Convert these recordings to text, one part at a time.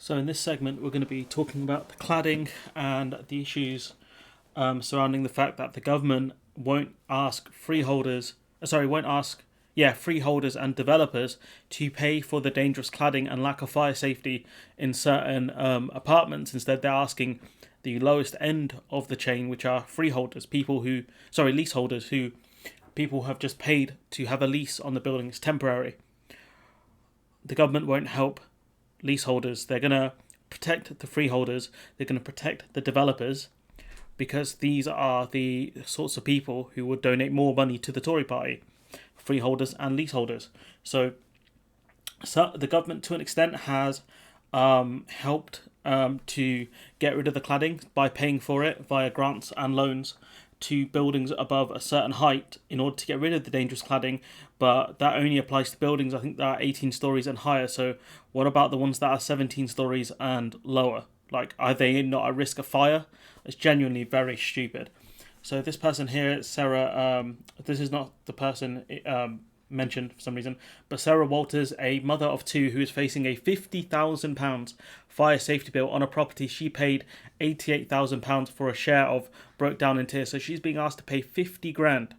So in this segment, we're going to be talking about the cladding and the issues surrounding the fact that the government won't ask freeholders and developers to pay for the dangerous cladding and lack of fire safety in certain apartments. Instead, they're asking the lowest end of the chain, which are leaseholders who people have just paid to have a lease on the buildings temporary. The government won't help leaseholders. They're going to protect the freeholders. They're going to protect the developers because these are the sorts of people who would donate more money to the Tory party, freeholders and leaseholders. So the government, to an extent, has helped to get rid of the cladding by paying for it via grants and loans to buildings above a certain height in order to get rid of the dangerous cladding, but that only applies to buildings, I think, that are 18 stories and higher. So what about the ones that are 17 stories and lower? Like, are they not at risk of fire? It's genuinely very stupid. So this person here, Sarah, this is not the person mentioned for some reason, but Sarah Walters, a mother of two who is facing a £50,000 fire safety bill on a property she paid £88,000 for a share of, broke down in tears. So she's being asked to pay 50 grand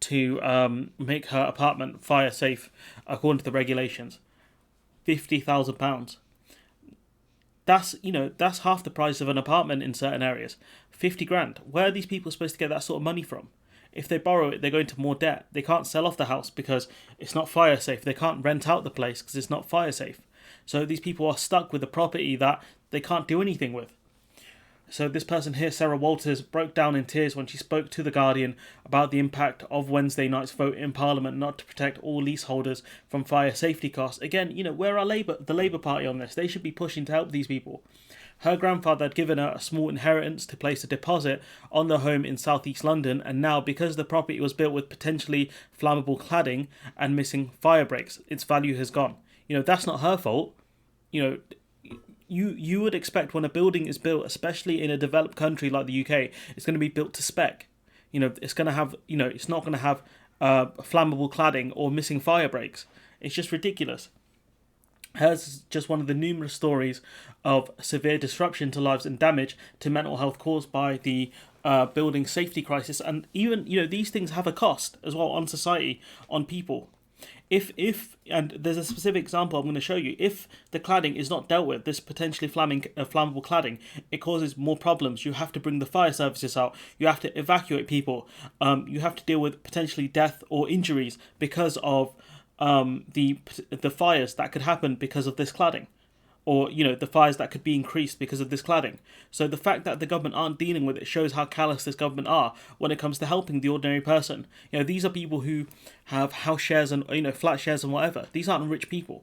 to make her apartment fire safe according to the regulations. £50,000. That's half the price of an apartment in certain areas. 50 grand. Where are these people supposed to get that sort of money from? If they borrow it, they go into more debt. They can't sell off the house because it's not fire safe. They can't rent out the place because it's not fire safe. So these people are stuck with a property that they can't do anything with. So this person here, Sarah Walters, broke down in tears when she spoke to The Guardian about the impact of Wednesday night's vote in Parliament not to protect all leaseholders from fire safety costs. Again, where are the Labour Party on this? They should be pushing to help these people. Her grandfather had given her a small inheritance to place a deposit on the home in southeast London, and now, because the property was built with potentially flammable cladding and missing fire breaks, its value has gone. That's not her fault. You would expect when a building is built, especially in a developed country like the UK, it's going to be built to spec. It's going to have, it's not going to have flammable cladding or missing fire breaks. It's just ridiculous. Hers is just one of the numerous stories of severe disruption to lives and damage to mental health caused by the building safety crisis. And even, these things have a cost as well on society, on people. If and there's a specific example I'm going to show you. If the cladding is not dealt with, this potentially flammable cladding, it causes more problems. You have to bring the fire services out. You have to evacuate people. You have to deal with potentially death or injuries because of the fires that could happen because of this cladding, or the fires that could be increased because of this cladding. So the fact that the government aren't dealing with it shows how callous this government are when it comes to helping the ordinary person. These are people who have house shares and flat shares and whatever. These aren't rich people.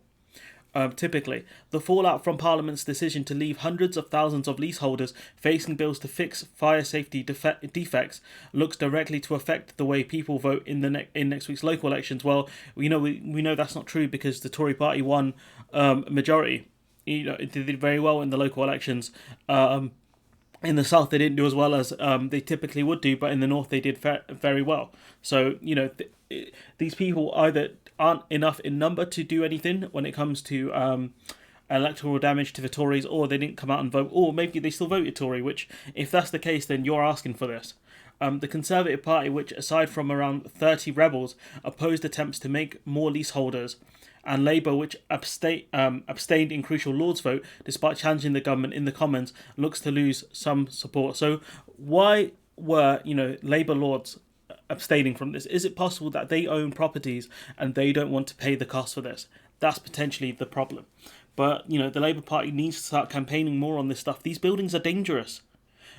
Typically, the fallout from Parliament's decision to leave hundreds of thousands of leaseholders facing bills to fix fire safety defects looks directly to affect the way people vote in next week's local elections. Well, we know that's not true because the Tory party won majority. It did very well in the local elections. In the south, they didn't do as well as they typically would do, but in the north, they did very well. So, these people either aren't enough in number to do anything when it comes to electoral damage to the Tories, or they didn't come out and vote, or maybe they still voted Tory, which, if that's the case, then you're asking for this. The Conservative Party, which, aside from around 30 rebels, opposed attempts to make more leaseholders, and Labour, which abstained in crucial Lords vote despite challenging the government in the Commons, looks to lose some support. So why were Labour Lords abstaining from this? Is it possible that they own properties and they don't want to pay the cost for this? That's potentially the problem. But the Labour Party needs to start campaigning more on this stuff. These buildings are dangerous.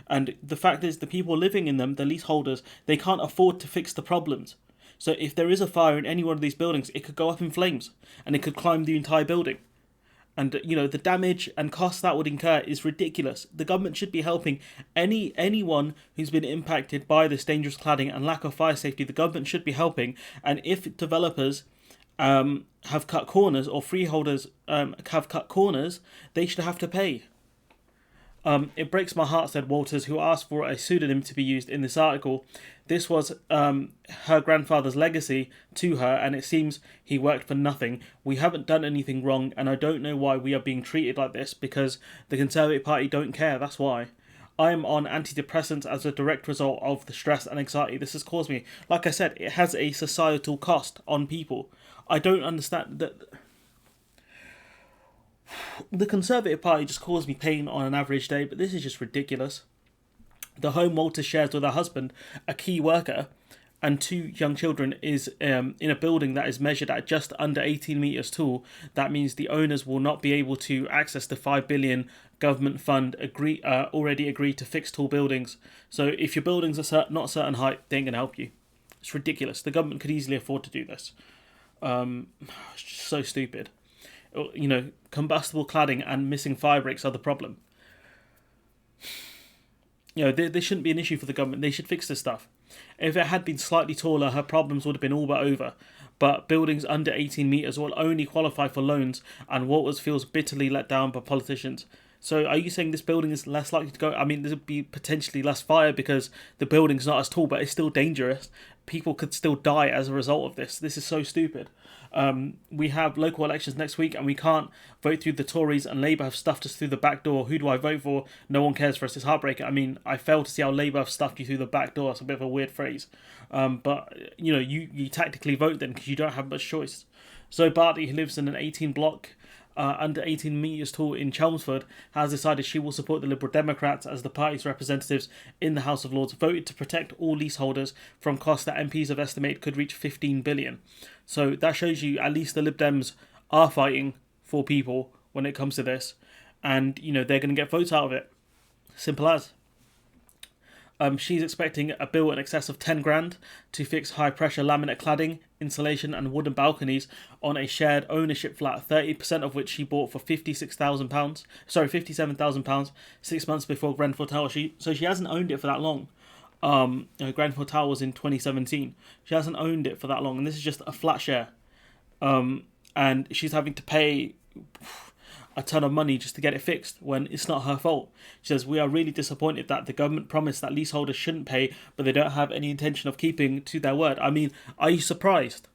And the fact is, the people living in them, the leaseholders, they can't afford to fix the problems. So if there is a fire in any one of these buildings, it could go up in flames and it could climb the entire building. And, the damage and cost that would incur is ridiculous. The government should be helping anyone who's been impacted by this dangerous cladding and lack of fire safety. The government should be helping. And if developers have cut corners, or freeholders have cut corners, they should have to pay. It breaks my heart, said Walters, who asked for a pseudonym to be used in this article. This was her grandfather's legacy to her, and it seems he worked for nothing. We haven't done anything wrong, and I don't know why we are being treated like this, because the Conservative Party don't care, that's why. I am on antidepressants as a direct result of the stress and anxiety this has caused me. Like I said, it has a societal cost on people. I don't understand that. The Conservative Party just caused me pain on an average day, but this is just ridiculous. The home Walter shares with her husband, a key worker, and two young children is in a building that is measured at just under 18 metres tall. That means the owners will not be able to access the $5 billion government fund already agreed to fix tall buildings. So if your buildings are not a certain height, they ain't going to help you. It's ridiculous. The government could easily afford to do this. It's just so stupid. You know, combustible cladding and missing fire breaks are the problem. You know, they shouldn't be an issue for the government. They should fix this stuff. If it had been slightly taller, her problems would have been all but over. But buildings under 18 metres will only qualify for loans, and Walters feels bitterly let down by politicians. So are you saying this building is less likely to go? I mean, there would be potentially less fire because the building's not as tall, but it's still dangerous. People could still die as a result of this. This is so stupid. We have local elections next week, and we can't vote through the Tories, and Labour have stuffed us through the back door. Who do I vote for? No one cares for us. It's heartbreaking. I mean, I fail to see how Labour have stuffed you through the back door. It's a bit of a weird phrase. But, you know, you tactically vote then because you don't have much choice. So Barty, who lives in an 18 block under 18 metres tall in Chelmsford, has decided she will support the Liberal Democrats as the party's representatives in the House of Lords voted to protect all leaseholders from costs that MPs have estimated could reach $15 billion. So that shows you at least the Lib Dems are fighting for people when it comes to this, and you know they're going to get votes out of it. Simple as. She's expecting a bill in excess of 10 grand to fix high pressure laminate cladding, insulation and wooden balconies on a shared ownership flat, 30% of which she bought for £57,000 6 months before Grenfell Tower. So she hasn't owned it for that long. Grenfell Tower was in 2017. She hasn't owned it for that long, and this is just a flat share. And she's having to pay a ton of money just to get it fixed when it's not her fault. She says, we are really disappointed that the government promised that leaseholders shouldn't pay, but they don't have any intention of keeping to their word. I mean, are you surprised?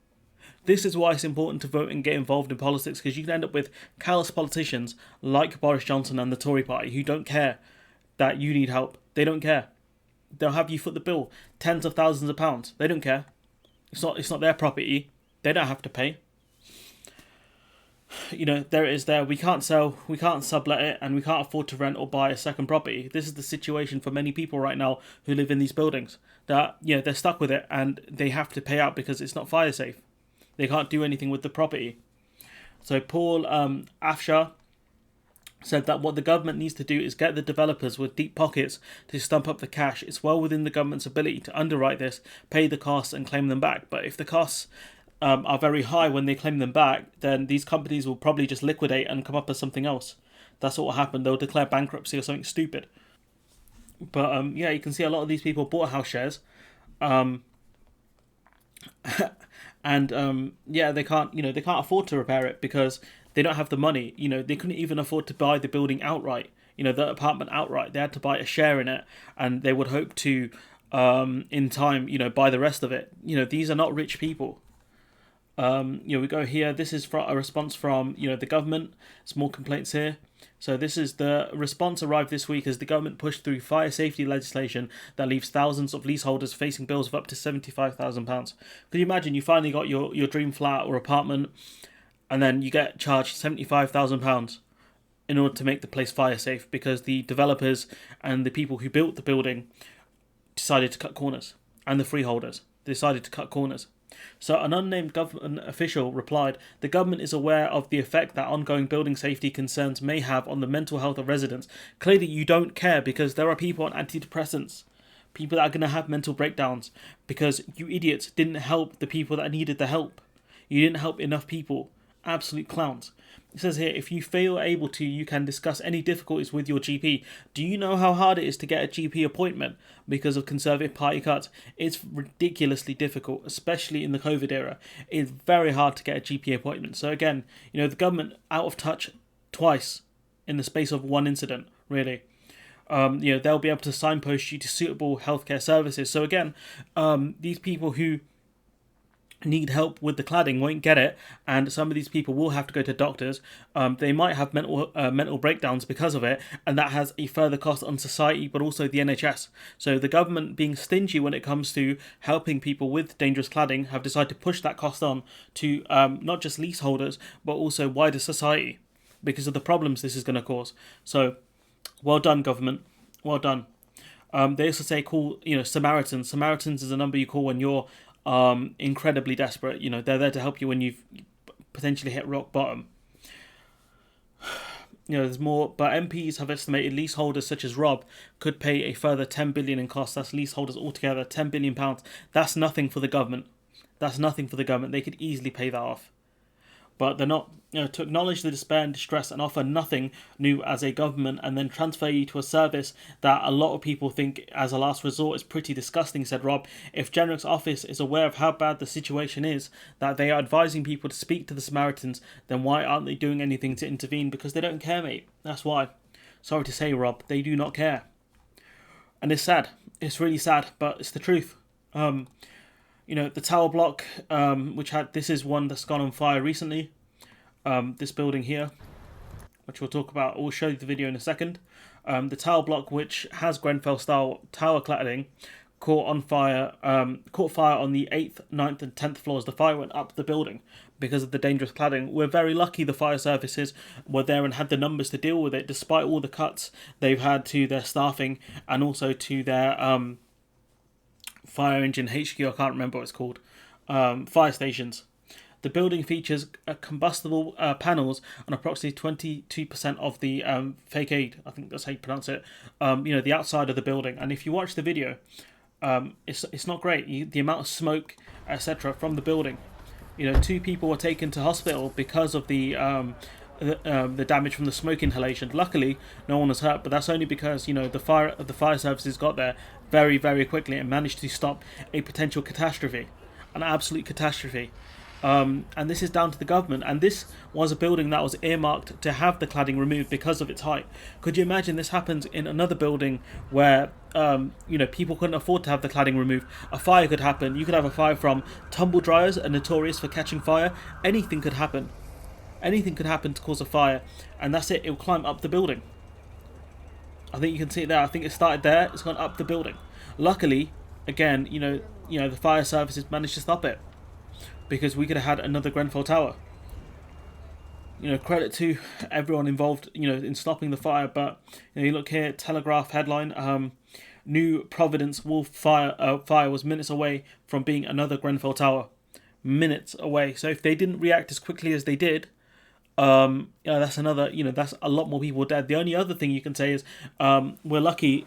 This is why it's important to vote and get involved in politics, because you can end up with callous politicians like Boris Johnson and the Tory party who don't care that you need help. They don't care. They'll have you foot the bill, tens of thousands of pounds. They don't care. It's not their property. They don't have to pay. You know, there it is there. We can't sell, we can't sublet it, and we can't afford to rent or buy a second property. This is the situation for many people right now who live in these buildings. That, you know, they're stuck with it and they have to pay out because it's not fire safe. They can't do anything with the property. So Paul Afshar said that what the government needs to do is get the developers with deep pockets to stump up the cash. It's well within the government's ability to underwrite this, pay the costs and claim them back. But if the costs are very high when they claim them back, then these companies will probably just liquidate and come up with something else. That's what will happen. They'll declare bankruptcy or something stupid. But yeah, you can see a lot of these people bought house shares, and yeah, they can't afford to repair it because they don't have the money. You know, they couldn't even afford to buy the building outright. You know, the apartment outright. They had to buy a share in it, and they would hope to, in time, you know, buy the rest of it. You know, these are not rich people. We go here. This is a response from, the government. Some more complaints here. So this is the response arrived this week as the government pushed through fire safety legislation that leaves thousands of leaseholders facing bills of up to £75,000. Can you imagine you finally got your dream flat or apartment, and then you get charged £75,000 in order to make the place fire safe because the developers and the people who built the building decided to cut corners, and the freeholders decided to cut corners. So an unnamed government official replied, the government is aware of the effect that ongoing building safety concerns may have on the mental health of residents. Clearly you don't care because there are people on antidepressants, people that are going to have mental breakdowns because you idiots didn't help the people that needed the help. You didn't help enough people. Absolute clowns. It says here, if you feel able to, you can discuss any difficulties with your GP. Do you know how hard it is to get a GP appointment because of Conservative Party cuts? It's ridiculously difficult, especially in the COVID era. It's very hard to get a GP appointment. So again, the government out of touch twice in the space of one incident, really. they'll be able to signpost you to suitable healthcare services. So again, these people who need help with the cladding won't get it, and some of these people will have to go to doctors. They might have mental breakdowns because of it, and that has a further cost on society, but also the NHS. So the government, being stingy when it comes to helping people with dangerous cladding, have decided to push that cost on to not just leaseholders, but also wider society, because of the problems this is going to cause. So, well done, government. Well done. They also say call Samaritans. Samaritans is a number you call when you're incredibly desperate. They're there to help you when you've potentially hit rock bottom. There's more, but MPs have estimated leaseholders such as Rob could pay a further 10 billion in costs. That's leaseholders altogether, 10 billion pounds. That's nothing for the government. They could easily pay that off. But they're not, to acknowledge the despair and distress and offer nothing new as a government, and then transfer you to a service that a lot of people think as a last resort is pretty disgusting, said Rob. If Jenrick's office is aware of how bad the situation is, that they are advising people to speak to the Samaritans, then why aren't they doing anything to intervene? Because they don't care, mate. That's why. Sorry to say, Rob, they do not care. And it's sad. It's really sad, but it's the truth. The tower block, this is one that's gone on fire recently. This building here, which we'll talk about, we'll show you the video in a second. The tower block, which has Grenfell style tower cladding, caught fire on the 8th, 9th and 10th floors. The fire went up the building because of the dangerous cladding. We're very lucky the fire services were there and had the numbers to deal with it, despite all the cuts they've had to their staffing and also to their fire engine HQ, I can't remember what it's called, fire stations. The building features combustible panels on approximately 22% of the facade, I think that's how you pronounce it, the outside of the building. And if you watch the video, it's not great. The amount of smoke, etc., from the building. 2 people were taken to hospital because of the damage from the smoke inhalation. Luckily, no one was hurt, but that's only because the fire services got there very, very quickly and managed to stop a potential catastrophe, an absolute catastrophe. And this is down to the government. And this was a building that was earmarked to have the cladding removed because of its height. Could you imagine this happens in another building where people couldn't afford to have the cladding removed? A fire could happen. You could have a fire from tumble dryers, are notorious for catching fire. Anything could happen. Anything could happen to cause a fire, and that's it. It will climb up the building. I think you can see it there. I think it started there. It's gone up the building. Luckily, again, the fire services managed to stop it, because we could have had another Grenfell Tower. Credit to everyone involved, in stopping the fire. But you look here, Telegraph headline: New Providence Wolf fire was minutes away from being another Grenfell Tower. Minutes away. So if they didn't react as quickly as they did, that's another. That's a lot more people dead. The only other thing you can say is we're lucky.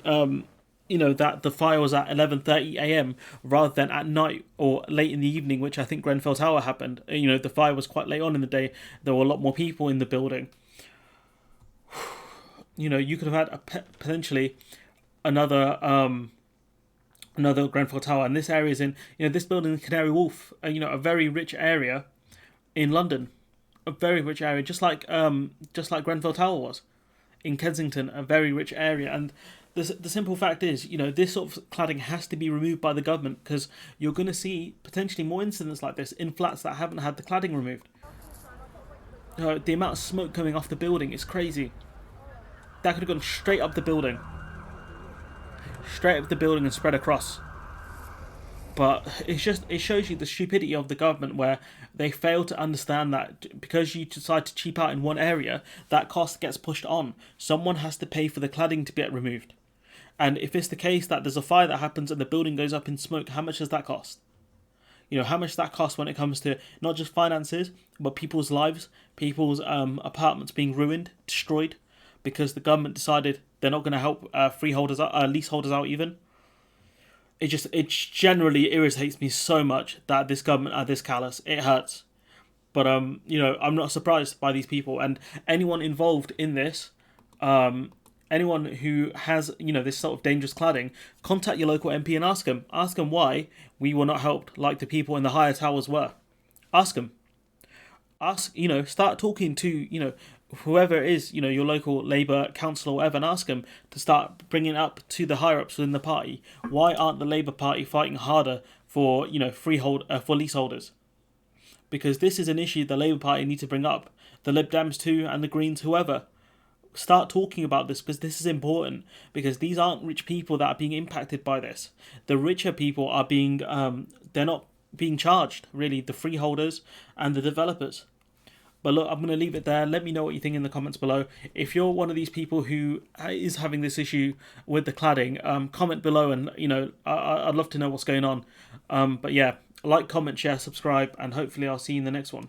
That the fire was at 11:30 a.m. rather than at night or late in the evening, which I think Grenfell Tower happened. The fire was quite late on in the day. There were a lot more people in the building. You could have had potentially another Grenfell Tower, and this area is in this building, Canary Wharf, a very rich area in London, a very rich area, just like Grenfell Tower was in Kensington, a very rich area. And the simple fact is, this sort of cladding has to be removed by the government, because you're going to see potentially more incidents like this in flats that haven't had the cladding removed. The amount of smoke coming off the building is crazy. That could have gone straight up the building. Straight up the building and spread across. But it shows you the stupidity of the government, where they fail to understand that because you decide to cheap out in one area, that cost gets pushed on. Someone has to pay for the cladding to get removed. And if it's the case that there's a fire that happens and the building goes up in smoke, how much does that cost? How much does that cost when it comes to not just finances, but people's lives, people's apartments being ruined, destroyed, because the government decided they're not going to help leaseholders out even. It generally irritates me so much that this government are this callous. It hurts. But I'm not surprised by these people, and anyone involved in this, anyone who has this sort of dangerous cladding, contact your local MP and ask them why we were not helped like the people in the higher towers were. Ask them. Start talking to whoever it is, your local Labour council or whatever, and ask them to start bringing up to the higher ups within the party. Why aren't the Labour Party fighting harder for for leaseholders? Because this is an issue the Labour Party need to bring up. The Lib Dems too, and the Greens, whoever. Start talking about this, because this is important, because these aren't rich people that are being impacted by this. The richer people are being they're not being charged, really, the freeholders and the developers. But look, I'm going to leave it there. Let me know what you think in the comments below. If you're one of these people who is having this issue with the cladding, comment below, and I'd love to know what's going on. But yeah, like, comment, share, subscribe, and hopefully I'll see you in the next one.